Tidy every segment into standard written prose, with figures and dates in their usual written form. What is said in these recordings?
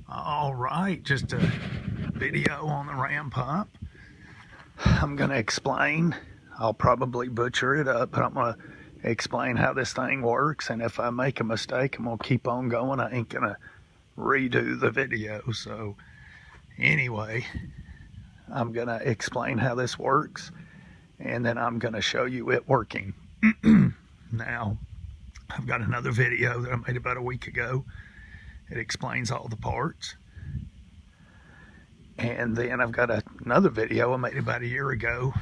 All right, just a video on the ram pump. I'm going to explain. I'll probably butcher it up, but I'm going to explain how this thing works. And if I make a mistake, I'm going to keep on going. I ain't going to redo the video. So anyway, I'm going to explain how this works, and then I'm going to show you it working. Now, I've got another video that I made about a week ago. It explains all the parts. And then I've got another video I made about a year ago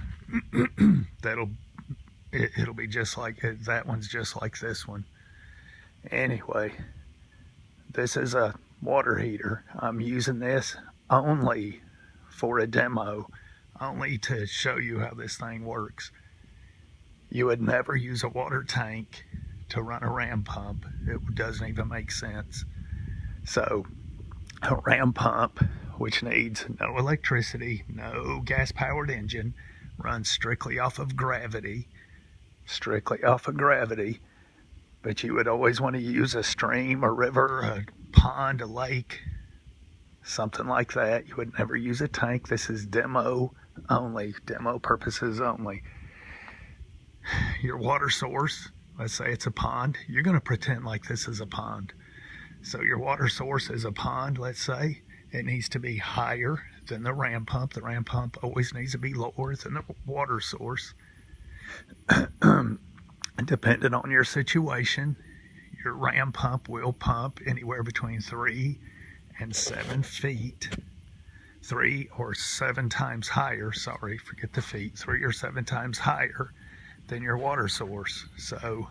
it'll be just like that one's just like this one. Anyway, this is a water heater. I'm using this only for a demo, only to show you how this thing works. You would never use a water tank to run a ram pump. It doesn't even make sense. So a ram pump, which needs no electricity, no gas-powered engine, runs strictly off of gravity, but you would always want to use a stream, a river, a pond, a lake, something like that. You would never use a tank. This is demo only, demo purposes only. Your water source, let's say it's a pond, you're going to pretend like this is a pond. So your water source is a pond, let's say. It needs to be higher than the ram pump. The ram pump always needs to be lower than the water source. Depending on your situation, your ram pump will pump anywhere between 3 and 7 feet. 3 or 7 times higher, sorry, forget the feet, 3 or 7 times higher than your water source. So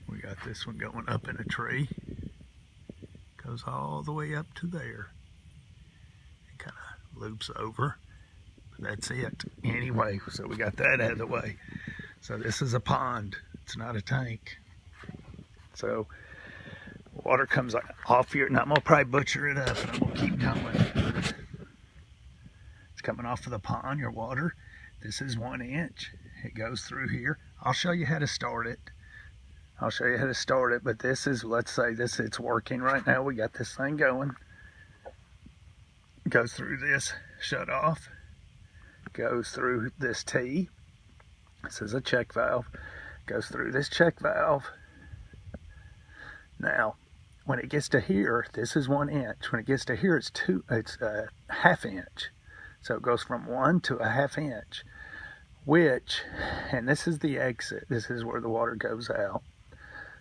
we got this one going up in a tree, goes all the way up to there. It kind of loops over, but that's it. Anyway, so we got that out of the way. So this is a pond, it's not a tank. So water comes off here, and I'm gonna probably butcher it up, and I'm gonna keep going. It's coming off of the pond, your water. This is 1 inch. It goes through here. I'll show you how to start it. But this is, let's say it's working right now. We got this thing going. Goes through this shut off. Goes through this T. This is a check valve. Goes through this check valve. Now, when it gets to here, this is 1 inch. When it gets to here, it's a ½ inch. So it goes from 1 to a ½ inch, and this is the exit. This is where the water goes out.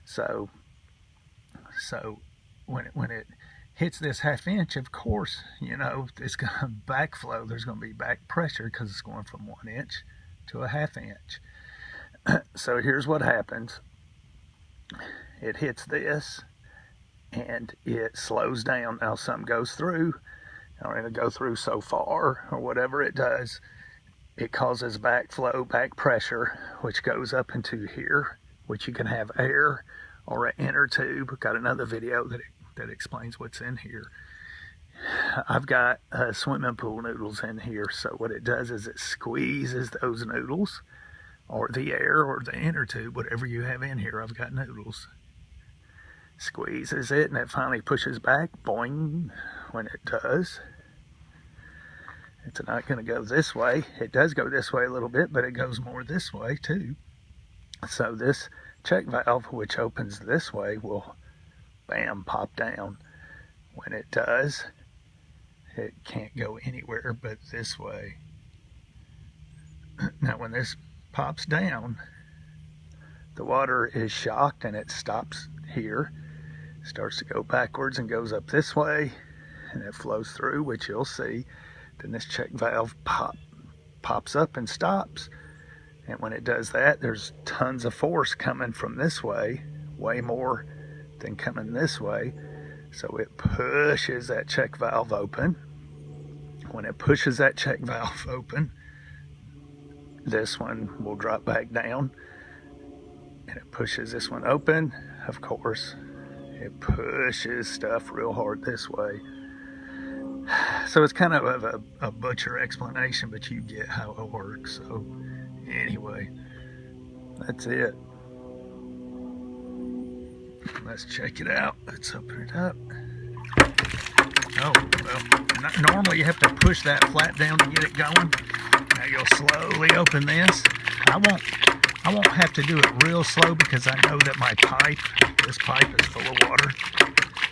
So when it hits this ½ inch, of course, you know, it's going to backflow. There's going to be back pressure because it's going from 1 inch to a ½ inch. So here's what happens. It hits this and it slows down. Now some goes through, or it'll go through so far, or whatever it does, it causes backflow, back pressure, which goes up into here, which you can have air or an inner tube. Got another video that explains what's in here. I've got swimming pool noodles in here, so what it does is it squeezes those noodles, or the air, or the inner tube, whatever you have in here. I've got noodles. Squeezes it, and it finally pushes back, boing. When it does, it's not going to go this way. It does go this way a little bit, but it goes more this way too. So this check valve, which opens this way, will bam, pop down. When it does, it can't go anywhere but this way. Now when this pops down, the water is shocked and it stops here, starts to go backwards and goes up this way, and it flows through, which you'll see. Then this check valve pops up and stops. And when it does that, there's tons of force coming from this way, way more than coming this way. So it pushes that check valve open. When it pushes that check valve open, this one will drop back down. And it pushes this one open. Of course, it pushes stuff real hard this way. So it's kind of a butcher explanation, but you get how it works. So anyway, that's it. Let's check it out. Let's open it up. Oh, well, normally you have to push that flap down to get it going. Now you'll slowly open this. I won't have to do it real slow because I know that this pipe is full of water.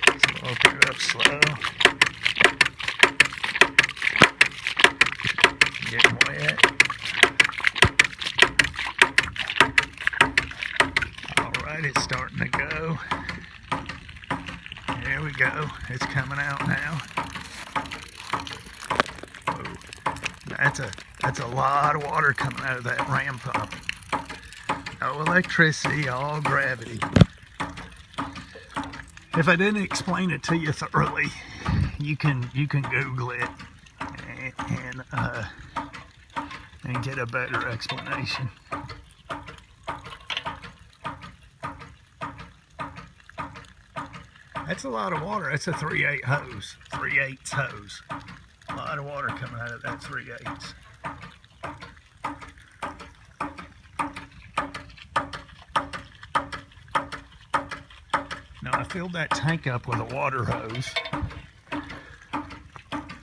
So I'll open it up slow. Getting wet. Alright, it's starting to go. There we go. It's coming out now. Whoa. That's a lot of water coming out of that ram pump. No electricity, all gravity. If I didn't explain it to you thoroughly, you can Google it and get a better explanation. That's a lot of water. That's a 3/8 hose, 3/8 hose. A lot of water coming out of that 3/8. Now I filled that tank up with a water hose,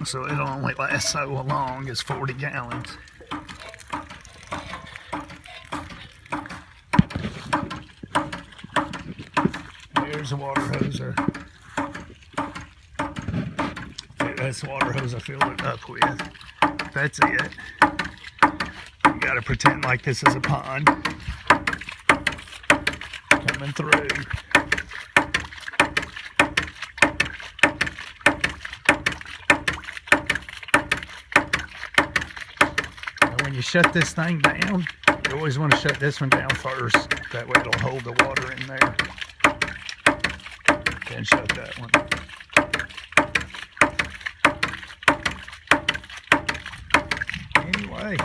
so it'll only last so long as 40 gallons. There's a water hose. That's the water hose I filled it up with. That's it. You gotta pretend like this is a pond coming through. And when you shut this thing down, you always want to shut this one down first. That way it'll hold the water in there. Then shut that one. Anyway.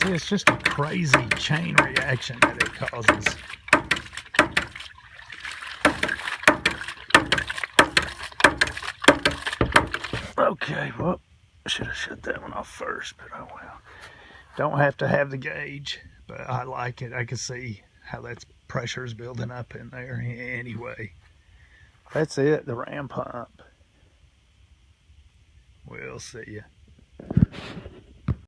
See, it's just a crazy chain reaction that it causes. Okay, well, I should have shut that one off first, but oh well. Don't have to have the gauge, but I like it. I can see how that pressure is building up in there anyway. That's it, the ram pump. We'll see ya.